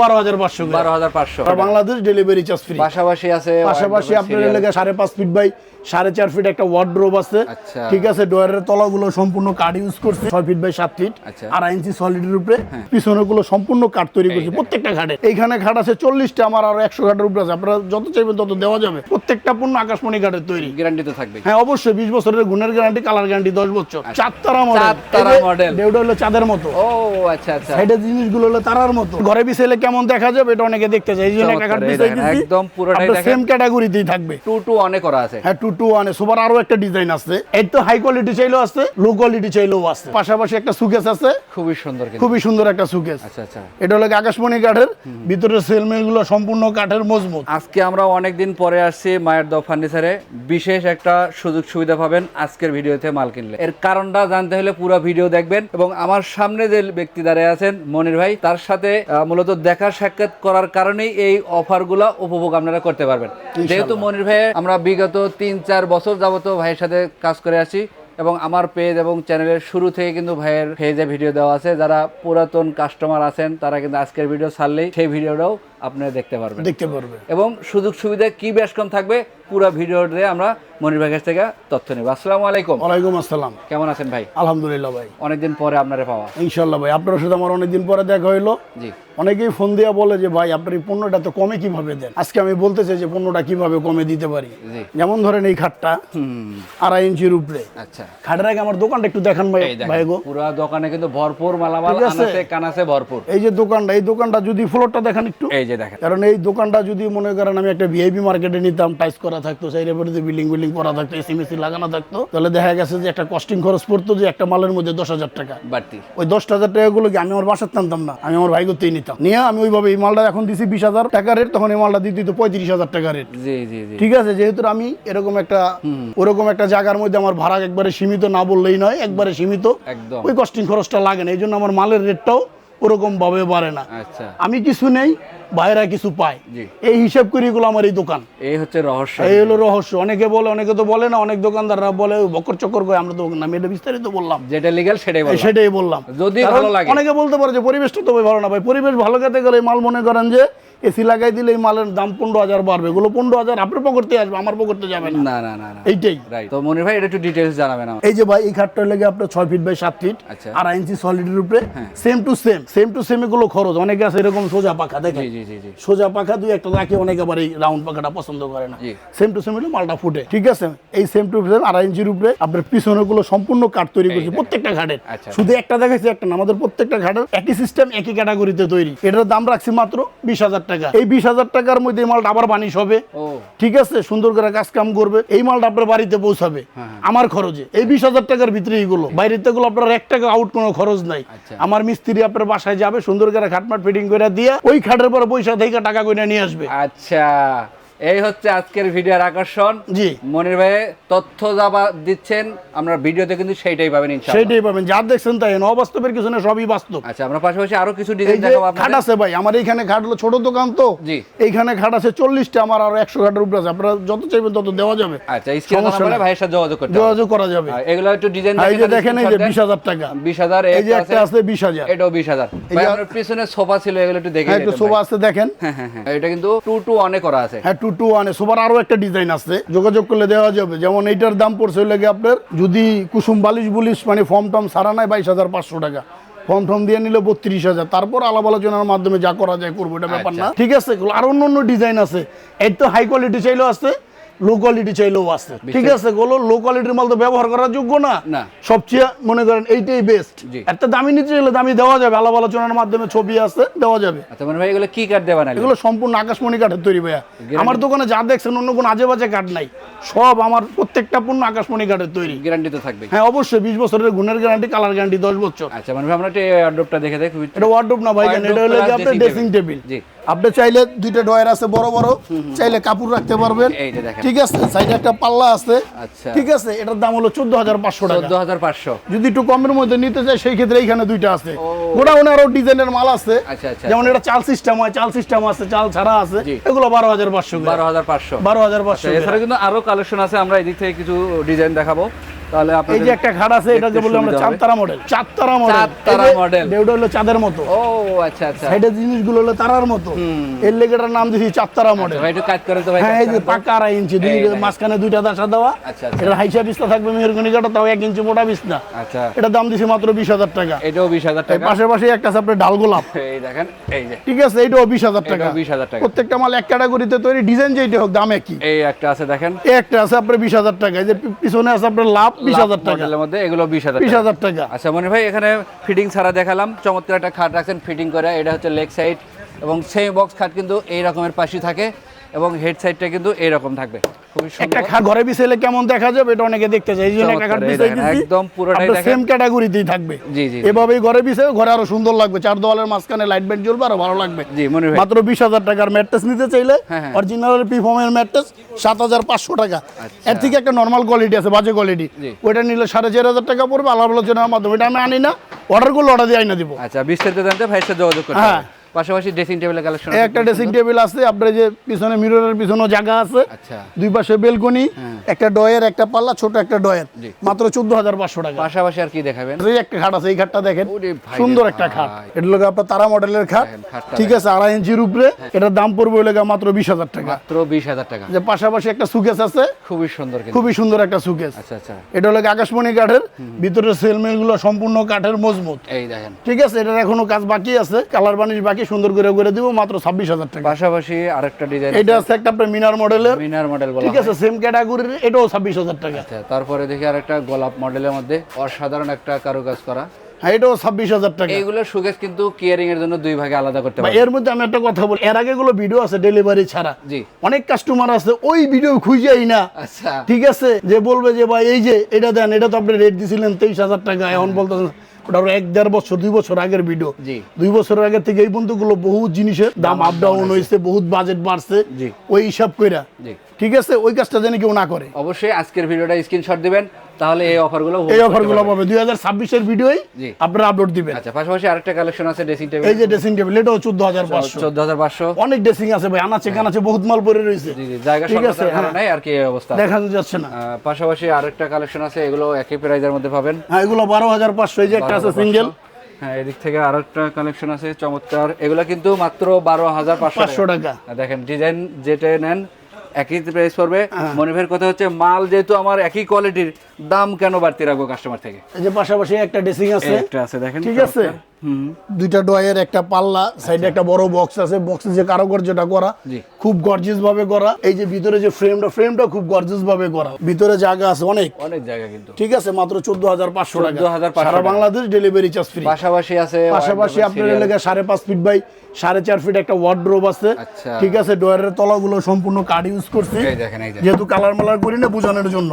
12,500 12,500 Bangladesh delivery charge free. পাশাপাশি আছে পাশাপাশি আপনার এলাকা 5.5 ফিট বাই 4.5 ফিট একটা ওয়ার্ডরোব আছে। আচ্ছা। ঠিক আছে, ডয়ারের তলাগুলো সম্পূর্ণ কাঠ ইউজ করছে, 6 ফিট বাই 7 ফিট, আচ্ছা। 2.5 ইঞ্চি সলিডের উপরে। পিছনের গুলো সম্পূর্ণ কাঠ তৈরি করছে প্রত্যেকটা ঘাটে। এইখানে ঘাট আছে 40টা, আমার আরো 100 ঘাটের উপরে আছে। আপনারা যত চাইবেন তত দেওয়া যাবে। প্রত্যেকটা পণ্য আকাশমণি ঘাটের তৈরি, গ্যারান্টি তো থাকবে। হ্যাঁ অবশ্যই 20 বছরের গুণের গ্যারান্টি, কালার গ্যারান্টি 10 বছর। চাঁদতারা মডেল, দেউটা হলো চাঁদের মতো। ও আচ্ছা আচ্ছা, সাইডের জিনিসগুলো হলো তারার মতো। ঘরে বিছাইলে কেমন দেখা যাবে এটা অনেকে দেখতে চায়, এই জন্য একটা ঘাট বিছাই দিয়েছি। একদম পুরোটাই দেখেন সেম ক্যাটাগরিতেই থাকবে। 2 অনেক করা আছে। হ্যাঁ 2 1 সুপার আরো একটা ডিজাইন আছে। এই তো হাই কোয়ালিটি চাইলেও আছে, লো কোয়ালিটি চাইলেও আছে। পাশাপাশি একটা সুকেস আছে, খুবই সুন্দর, খুবই সুন্দর একটা সুকেস। আচ্ছা আচ্ছা, এটা হলো আকাশমণি কাঠের, ভিতরে সেলমেল গুলো সম্পূর্ণ কাঠের, মজবুত। আজকে আমরা অনেকদিন পরে আসছি মায়ের দোয়া ফার্নিচারে। বিশেষ একটা সুযোগ সুবিধা পাবেন আজকের ভিডিওতে মাল কিনলে। এর কারণটা জানতে হলে পুরো ভিডিও দেখবেন। এবং আমার সামনে যে ব্যক্তি দাঁড়িয়ে আছেন মনির ভাই, তার সাথে মূলত দেখা সাক্ষাৎ করার কারণেই এই অফারগুলো উপভোগ আপনারা করতে পারবেন। যেহেতু মনির ভাই আমরা বিগত 3-4 বছর যাবত ভাইয়ের সাথে কাজ করে আসি, এবং আমার পেজ এবং চ্যানেলের শুরু থেকে কিন্তু ভাইয়ের পেজে ভিডিও দেওয়া আছে। যারা পুরাতন কাস্টমার আছেন তারা কিন্তু আজকের ভিডিও ছাড়লেই সেই ভিডিওটাও আপনারা দেখতে পারবেন। এবং সুযোগ সুবিধা কি বেশ কম থাকবে পুরো ভিডিওতে আমরা মনির ভাইয়ের কাছ থেকে তথ্য নেব। আসসালামু আলাইকুম। ওয়ালাইকুম আসসালাম। কেমন আছেন ভাই? আলহামদুলিল্লাহ ভাই, অনেকদিন পরে আপনারে পাওয়া। ইনশাআল্লাহ ভাই, আপনার সাথে আমার অনেকদিন পরে দেখা হইলো। জি। অনেকেই ফোন দিয়া বলে যে ভাই আপনার এই পণ্যটা তো কমে কিভাবে দেন। আজকে আমি বলতে চাই যে পণ্যটা কিভাবে কমে দিতে পারি। যেমন ধরেন এই খাটটা 2.5 ইঞ্চির উপরে। আচ্ছা, খাটের আগে আমার দোকানটা একটু দেখান ভাই। ভাই গো, পুরো দোকানে কিন্তু ভরপুর মালামাল, আনাছে কানাছে ভরপুর। এই যে দোকানটা, এই দোকানটা যদি ফ্লোরটা দেখেন একটু, এই যে দেখেন। কারণ এই দোকানটা যদি মনে করেন আমি একটা ভিআইপি মার্কেটে নিতাম, টাইস করা থাকতো, সাইডে পড়ে বিল্ডিং করা থাকতো, এসি মেসি লাগানো থাকতো, তাহলে দেখা গেছে যে একটা কস্টিং খরচ পড়তো যে একটা মালের মধ্যে 10,000 টাকা বাড়তি। ওই 10,000 টাকাগুলো কি আমি আমার বাসার টানতাম না, আমি আমার ভাই করতেই নিতাম। নিয়ে আমি ওইভাবে এই মালটা এখন দিছি 20,000 টাকা রেট, তখন এই মালটা দিতে 35,000 টাকা রেট। জি জি জি, ঠিক আছে। যেহেতু আমি এরকম একটা ওরকম একটা জায়গার মধ্যে আমার ভাড়া একবারে সীমিত, না বললেই নয়, একবারে সীমিত, একদম ওই কস্টিং খরচটা লাগে না। এই জন্য আমার মালের রেটটাও ওরকম ভাবে বাড়ে না। আচ্ছা, আমি কিছু নেই, বাইরা কিছু পায়, এই হিসাব করে এগুলো আমার এই দোকান। এই হচ্ছে রহস্য, এই হলো রহস্য। অনেকে বলে, অনেকে তো বলে না, অনেক দোকানদাররা বলে বকর চক্কর করে। আমরা তো আমি এটা বিস্তারিত বললাম, যেটা লিগ্যাল সেটাই বললাম। যদি ভালো লাগে, অনেকে বলতে পারে যে পরিবেশটা তো ভালো না। ভাই পরিবেশ ভালো খেতে গেলে মাল মনে করেন যে এসি লাগাই দিলে এই মালের দাম 15,000 বাড়বে। এগুলো 15,000 আপনার পকেটে আসবে, আমার পকেটে যাবে না। না না না না, এইটাই। তো মনির ভাই এটা একটু ডিটেইলস জানাবেন আমাকে। এই যে ভাই এই খাটটা লেগে আপনার 6 ফিট বাই 7 ফিট, 2.5 ইঞ্চি সলিডের উপরে, সেম টু সেম এগুলো খরচ। অনেকে আছে এরকম সোজা পাখা, দেখেন সোজা পাখা দুই একটা রাখে, অনেকে আবার এই রাউন্ড পাখাটা পছন্দ করে না। সেম টু সেম হলে মালটা ফুটে। ঠিক আছে, এই সেম টু সেম 2.5 ইঞ্চির উপরে আপনার পিছনের গুলো সম্পূর্ণ কাঠ তৈরি করছে প্রত্যেকটা ঘাটের। শুধু একটা দেখাচ্ছি একটা না, আমাদের প্রত্যেকটা ঘাটের একই সিস্টেম, একই ক্যাটাগরিতে তৈরি। এটার দাম রাখছি মাত্র 20,000 টাকা। এই 20,000 টাকার মধ্যে এই মালটা আবার বানিশ হবে। ঠিক আছে, সুন্দর করে কাজ কাম করবে। এই মালটা আপনার বাড়িতে পৌঁছাবে আমার খরচে। এই 20,000 টাকার ভিতরে এইগুলো, বাইরেতে গুলো আপনার 1 টাকা আউট কোনো খরচ নাই। আমার মিস্ত্রি আপনার বাসায় যাবে, সুন্দর করে খাটমাট ফিটিং করে দিয়ে ওই খাটের পর পয়সা থেকে টাকা কইনা নিয়ে আসবে। আচ্ছা, এই হচ্ছে আজকের ভিডিওর আকর্ষণ। জি, মনির ভাই তথ্য যা দিচ্ছেন আমরা ভিডিওতে কিন্তু সেইটাই পাবেন, ইনশাআল্লাহ সেইটাই পাবেন। যা দেখছেন তাই না, অবাস্তবের কিছু না, সবই বাস্তব। আচ্ছা, আমরা পাশাপাশি আরো কিছু ডিজাইন দেখাবো আপনাদের। খাট আছে ভাই আমার এইখানে, খাট হলো ছোট দোকান তো, জি এইখানে খাট আছে 40টা, আমার আরো 100 খাটের উপরে আছে। আপনারা যত চাইবেন তত দেওয়া যাবে। আচ্ছা, স্ক্রিনে নাম্বারে ভাইয়ের সাথে যোগাযোগ করা যাবে। এগুলো একটু ডিজাইন এই যে দেখেন, এই যে 20,000 টাকা, 20,000, এই যে একটা আছে 20,000, এটাও 20,000। ভাই আপনার পিছনে সোফা ছিল, এগুলো একটু দেখেন। একটু সোফা আছে দেখেন। হ্যাঁ হ্যাঁ, এটা কিন্তু 2 অনেক করা আছে। হ্যাঁ 2 1 সোফার আরো একটা ডিজাইন আছে, যোগাযোগ করলে দেওয়া যাবে। যেমন এইটার দাম পড়ছে লাগে আপনার, যদি কুসুম বালিশ বুলিশ মানে ফর্ম টম সারা নাই 22,500 টাকা, ফর্ম টম দিয়ে নিলে 32,000। তারপর আলাপ আলোচনার মাধ্যমে যা করা যায় করবো, এটা ব্যাপার না। ঠিক আছে, আর অন্য ডিজাইন আছে। এই তো হাই কোয়ালিটি চাইলেও আছে, লো কোয়ালিটি চাইলেও আছে। ঠিক আছে, গুলো লো কোয়ালিটির মাল তো ব্যবহার করার যোগ্য না, সবচেয়ে মনে করেন এইটাই বেস্ট। একটা দামি নিচে গেলে দামি দেওয়া যাবে, আলাপ আলোচনার মাধ্যমে ছবি আছে দেওয়া যাবে। আচ্ছা মানে ভাই এগুলো কি কাঠ দেওয়া না? এগুলো সম্পূর্ণ আকাশমণি কাঠের তৈরি ভাইয়া। আমার দোকানে যা দেখছেন অন্য কোনো আজে বাজে কাঠ নাই, সব আমার প্রত্যেকটা পণ্য আকাশমণি কাঠের তৈরি, গ্যারান্টি তো থাকবে। হ্যাঁ অবশ্যই 20 বছরের গুণের গ্যারান্টি, কালার গ্যারান্টি 10 বছর। আচ্ছা মানে আমরা একটা ওয়ার্ডরোবটা দেখে দেখি। এটা ওয়ার্ডরোব না ভাই, এটা হলো আপনার ড্রেসিং টেবিল। জি, আপনি চাইলে দুইটা ডয়ার আছে বড় বড়, চাইলে কাপড় রাখতে পারবেন। ঠিক আছে, সাইডে একটা পাল্লা আছে। আচ্ছা, ঠিক আছে, এটার দাম হলো 14,500 টাকা। 14,500। যদি একটু কমের মধ্যে নিতে চাই সেই ক্ষেত্রে এইখানে দুইটা আছে। গোডাউনে আরো ডিজাইনের মাল আছে। আচ্ছা আচ্ছা, যেমন এটা চাল সিস্টেম হয়, চাল সিস্টেম আছে, চাল ছাড়া আছে, এগুলো 12,500। 12,500। 12,500। এছাড়া কিন্তু আরো কালেকশন আছে, আমরা এদিক থেকে কিছু ডিজাইন দেখাবো। তাহলে এই আপনাদের যে একটা খাট আছে, এটাকে বলি আমরা চাঁদতারা মডেল। চাঁদতারা মডেল, চাঁদতারা মডেল। দেউটা হলো চাঁদের মতো। ও আচ্ছা আচ্ছা, সাইডের জিনিসগুলো হলো তারার মতো, এর লেগেটার নাম দিছি চাঁদতারা মডেল। ভাই একটু কাজ করে তো ভাই। হ্যাঁ, এই যে পাকা 2.5 ইঞ্চি, মাঝখানে 2টা দাসা দেওয়া। আচ্ছা এটা হাইসা বিছনা থাকবে মেহরগনি কাটা, তাও 1 ইঞ্চি মোটা বিছনা। আচ্ছা, এটা দাম দিছি মাত্র 20,000 টাকা। এটাও 20,000 টাকা। পাশাপাশি একটা আছে আপনার ডাল গোলাপ, এই দেখেন, এই যে ঠিক আছে, এটাও 20,000 টাকা। 20,000 টাকা। প্রত্যেকটা মাল এক ক্যাটাগরিতে তৈরি, ডিজাইন যেটা হোক দাম একই। এই একটা আছে দেখেন, এই একটা আছে আপনার 20,000 টাকা। এই যে পিছনে আছে আপনার লাভ 20,000 টাকা। মডেলের মধ্যে এগুলো 20,000 টাকা। 20,000 টাকা। আচ্ছা মনির ভাই, এখানে ফিটিং ছাড়া দেখালাম, চমৎকার একটা খাট রাখছেন ফিটিং করে। এটা হচ্ছে লেগ সাইড এবং সেমি বক্স খাট কিন্তু এই রকমের পাশে থাকে এবং হেড সাইডটা কিন্তু এই রকম থাকবে। খুবই একটা সুন্দর। খাট ঘরে বিছাইলে কেমন দেখা যাবে এটা অনেকে দেখতে চায়, এই জন্য একটা খাট বিছাই দিছি, একদম পুরোটাই দেখেন সেম ক্যাটাগরিতেই থাকবে। জি জি, এভাবেই ঘরে বিছাই, ঘরে আরো সুন্দর লাগবে, 4 দেওয়ালের মাঝখানে লাইট ব্যান্ড জ্বলবে, আরো ভালো লাগবে। জি মনির ভাই, মাত্র 20,000 টাকার ম্যাট্রেস নিতে চাইলে হ্যাঁ। অরিজিনাল পিফর্মের ম্যাট্রেস 7,500 টাকা। এর থেকে একটা নরমাল কোয়ালিটি আছে, বাজে কোয়ালিটি, জি। ওইটা নিলে 4,500 টাকা পড়বে আলাদা আলোচনার মাধ্যমে। এটা আমি আনি না, অর্ডার করলে অর্ডার দিয়ে আইনা দিব। আচ্ছা বিস্তারিত জানতে ভাইয়ের সাথে যোগাযোগ করতে হ্যাঁ। হবে। পাশাপাশি ড্রেসিং টেবিলের কালেকশন এই একটা ড্রেসিং টেবিল আছে আপনার, যে পিছনে মিররের পিছনে জায়গা আছে, আচ্ছা, দুই পাশে বেলকনি, একটা ডয়ের, একটা পাল্লা, ছোট একটা ডয়ের, জি। মাত্র 14,500 টাকা। পাশাপাশি আর কি দেখাবেন? এই একটা খাট আছে, এই খাটটা দেখেন, ওরে ভাই সুন্দর রে একটা খাট। ভাই। এটা লোক আপনার তারা মডেলের খাট, দেখেন, খাটটা ঠিক আছে, 2.5 ইঞ্চির উপরে। এটার দাম পড়বে ওই লেগা মাত্র 20,000 টাকা। মাত্র 20,000 টাকা। যে পাশাপাশি একটা সুকেস আছে, খুবই সুন্দর কিন্তু। খুবই সুন্দর একটা সুকেস। আচ্ছা আচ্ছা, এটা হলো আকাশমণি কাঠের, ভিতরের সেলমেল গুলো সম্পূর্ণ কাঠের মজবুত, এই দেখেন। ঠিক আছে। এটার এখনো কাজ বাকি আছে, কালার বানিশ বাকি, সুন্দর করে দিব মাত্র 26,000 টাকা। পাশাপাশি আরেকটা ডিজাইন, এটা আছে একটা আপনার মিনার মডেলের, মিনার মডেল বলা ঠিক আছে, সেম ক্যাটাগরির, এটাও 26,000 টাকা। আচ্ছা, তারপরে দেখি আরেকটা গোলাপ মডেলের মধ্যে অসাধারণ একটা কারুকাজ করা। হ্যাঁ, এটাও 26,000 টাকা। এইগুলো সুকেস কিন্তু কিয়ারিং এর জন্য দুই ভাগে আলাদা করতে ভাই, পারবেন। এর মধ্যে আমি একটা কথা বলি, এর আগে গুলো ভিডিও আছে ডেলিভারি ছাড়া, জি। অনেক কাস্টমার আছে ওই ভিডিও খুঁজেই না, আচ্ছা, ঠিক আছে, যে বলবে যে ভাই এই যে এটা দেন, এটা তো আপনি রেট দিছিলেন 23,000 টাকা, এখন বলতেছেন ওটা 1-1.5 বছর 2 বছর আগের ভিডিও। জি। 2 বছরের আগে থেকে এই পর্যন্ত গুলো বহুত জিনিসের দাম আপ ডাউন হয়েছে, বহুত বাজেট বাড়ছে, জি। ওই হিসাব কইরা, জি। ঠিক আছে, ওই কাজটা যেন কেউ না করে। অবশ্যই আজকের ভিডিওটা স্ক্রিনশট দিবেন, তাহলে এই অফারগুলো এই অফারগুলো পাবে 2026 এর ভিডিওই জি। আপনারা আপলোড দিবেন। আচ্ছা, পাশাপাশি আরেকটা কালেকশন আছে ড্রেসিং টেবিল, এই যে ড্রেসিং টেবিল, এটাও 14,500। 14,500। অনেক ড্রেসিং আছে ভাই, আনাচে কানাচে বহুত মাল পরে রয়েছে, জি জি, জায়গা ঠিক আছে, স্বল্পতার হ্যাঁ। কারণে আর কি এই অবস্থা। দেখা যাচ্ছে না। পাশাপাশি আরেকটা কালেকশন আছে, এগুলো একই প্রাইজের মধ্যে পাবেন। হ্যাঁ, এগুলো 12,500। এই যে একটা আছে সিঙ্গেল, হ্যাঁ, এদিক থেকে আরেকটা কালেকশন আছে চমৎকার, এগুলো কিন্তু মাত্র 12,500 টাকা। দেখেন ডিজাইন যেটা নেন একই প্রাইস পড়বে। মনিবের কথা হচ্ছে মাল যেহেতু আমার একই কোয়ালিটির, দাম কেন বাড়তি রাখবো কাস্টমার থেকে? এই যে পাশাপাশি একটা ড্রেসিং আছে, একটা আছে দেখেন, ঠিক আছে, দুইটা ডয়ের, একটা পাল্লা, সাইডে একটা বড় বক্স আছে, বক্সে যে কারুকার্যটা করা জি। খুব গর্জিয়াস ভাবে করা। এই যে ভিতরে যে ফ্রেমটা খুব গর্জিয়াস ভাবে করা, ভিতরে জায়গা আছে অনেক, অনেক জায়গা কিন্তু, ঠিক আছে, মাত্র 14,500 টাকা। 14,500 সারা বাংলাদেশ ডেলিভারি চার্জ ফ্রি। পাশাপাশি আছে পাশাপাশি আপনার এলাকায় 5.5 ফিট বাই 4.5 ফিট একটা ওয়ার্ডরোব আছে, আচ্ছা। ঠিক আছে, ডয়ারের তলাগুলো সম্পূর্ণ কাঠ ইউজ করছি, এই দেখেন, এই যে যেহেতু কালার মালার করি না বোঝানোর জন্য,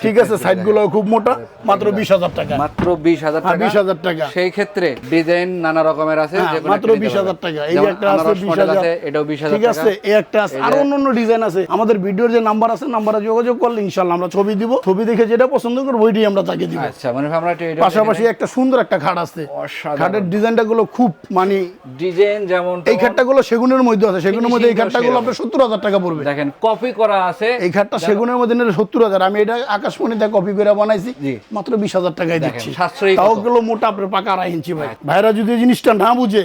ঠিক আছে, সাইড গুলো খুব মোটা, মাত্র 20,000 টাকা। মাত্র 20,000 টাকা। 20,000 টাকা। সেই ক্ষেত্রে ডিজাইন নানা রকমের আছে, হ্যাঁ, যেকোনো মাত্র একটা নিতে 20,000 পারবেন। টাকা। এই যে যেমন একটা আছে আনারস মডেল 20,000, আছে, এটাও 20,000 ঠিক আছে, টাকা। এই একটা আছে, আর অন্যান্য ডিজাইন আছে। আমাদের ভিডিওর যে নাম্বার আছে, নাম্বারে যোগাযোগ করলে ইনশাআল্লাহ আমরা ছবি দিব, ছবি দেখে যেটা পছন্দ করব ওইটাই আমরা তাকে দিব। আচ্ছা, মানে আমরা এটা পাশাপাশি একটা সুন্দর একটা খাট আছে, অসাধারণ। খাটের ডিজাইনটা গুলো খুব মানে, ডিজাইন যেমন এই খাটটা গুলো সেগুনের মধ্যে আছে, সেগুনের মধ্যে এই খাটটা গুলো আপনার 70,000 টাকা পড়বে। দেখেন কপি করা আছে, এই খাটটা সেগুনের মধ্যে নিলে 70,000, আমি এটা আকাশমণিতে কপি করে বানাইছি, জি। মাত্র 20,000 টাকায় দিচ্ছি। সাশ্রয়ী তাও কত? গুলো মোটা আপনার পাকা 2.5 ইঞ্চি ভাই। ভাইরা যদি এই জিনিসটা না বুঝে,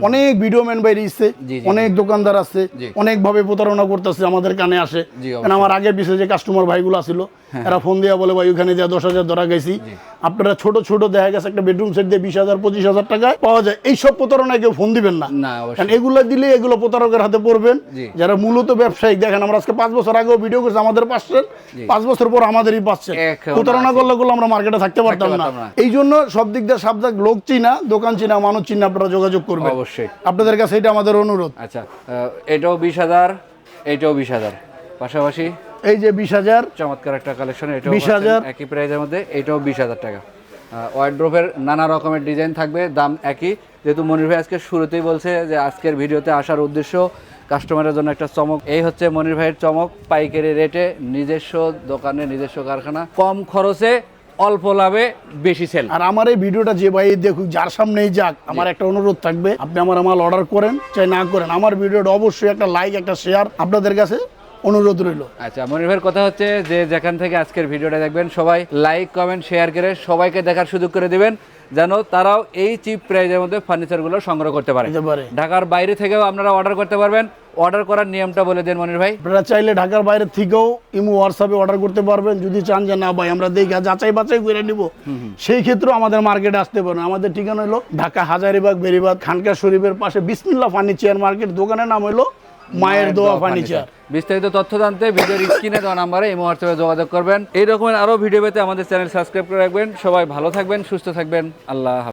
অনেক ভিডিও ম্যান বাইরে এসছে, জি, জি, অনেক দোকানদার আছে, জি। অনেক ভাবে প্রতারণা করতেছে, আমাদের কানে আসে। জি, কারণ আমার আগে পিছিয়ে যে কাস্টমার ভাইগুলো ছিল, এরা ফোন দিয়া বলে ভাই ওখানে দেওয়া 10,000 ধরা গেছি, আপনারা ছোট ছোট দেখা গেছে একটা বেডরুম সেট দিয়ে 20,000 25,000 টাকায় পাওয়া যায়। এইসব প্রতারণায় কেউ ফোন দিবেন না, না, অবশ্যই। কারণ এগুলো দিলে এগুলো প্রতারকের হাতে পড়বেন, জি। যারা মূলত ব্যবসায়িক। দেখেন আমরা আজকে 5 বছর আগেও ভিডিও করছি, আমাদের পাচ্ছেন, 5 বছর পর আমাদেরই পাচ্ছেন। একেবারে প্রতারণা করলে গুলো আমরা মার্কেটে থাকতে পারতাম না। পারতাম না। এই জন্য সব দিক দিয়ে সাবধান, লোক চিনা, দোকান চিনা, মানুষ চিনা, আপনারা যোগাযোগ করবেন অবশ্যই। আপনাদের কাছে, এটা আমাদের অনুরোধ। আচ্ছা, এটাও 20,000, এটাও 20,000। পাশাপাশি এই যে 20,000, চমৎকার একটা কালেকশন, এটাও 20,000 পাচ্ছেন একই প্রাইজের মধ্যে, এটাও 20,000 টাকা। ওয়ার্ড্রোবের নানা রকমের ডিজাইন থাকবে, দাম একই। যেহেতু মনির ভাই আজকে শুরুতেই বলছে যে আজকের ভিডিওতে আসার উদ্দেশ্য কাস্টমারের জন্য একটা চমক। এই হচ্ছে মনির ভাইয়ের চমক, পাইকারি রেটে, নিজস্ব দোকানে, নিজস্ব কারখানা, কম খরচে অল্প লাভে বেশি সেল। আর আমার এই ভিডিওটা যে ভাই দেখুক, যার সামনেই যাক, আমার একটা অনুরোধ থাকবে, আপনি আমার মাল অর্ডার করেন চাই না করেন, আমার ভিডিওটা অবশ্যই একটা লাইক, একটা শেয়ার আপনাদের কাছে অনুরোধ রইল। আচ্ছা, মনির ভাইয়ের কথা হচ্ছে যে যেখান থেকে আজকের ভিডিওটা দেখবেন সবাই লাইক কমেন্ট শেয়ার করে সবাইকে দেখার সুযোগ করে দিবেন, যেন তারাও এই চিপ প্রাইজের মধ্যে ফার্নিচারগুলো সংগ্রহ করতে পারে। ঢাকার বাইরে থেকেও আপনারা অর্ডার করতে পারবেন। অর্ডার করার নিয়মটা বলে দেন মনির ভাই। আপনারা চাইলে ঢাকার বাইরে থেকেও ইমো হোয়াটসঅ্যাপে অর্ডার করতে পারবেন। যদি চান যে না ভাই আমরা দেখা যাচাই বাছাই করে নিব, সেই ক্ষেত্রে আমাদের মার্কেটে আসতে পারেন। আমাদের ঠিকানা হলো ঢাকা হাজারীবাগ বেরিবাগ খানকা শরীফের পাশে বিসমিল্লাহ ফার্নিচার মার্কেট। দোকানের নাম হলো মায়ের দোয়া ফার্নিচার। বিস্তারিত তথ্য জানতে ভিডিওর স্ক্রিনে দেওয়া নাম্বারে এই হোয়াটসঅ্যাপে যোগাযোগ করবেন। এই রকমের আরো ভিডিও পেতে আমাদের চ্যানেল সাবস্ক্রাইব করে রাখবেন। সবাই ভালো থাকবেন, সুস্থ থাকবেন। আল্লাহ হাফেজ।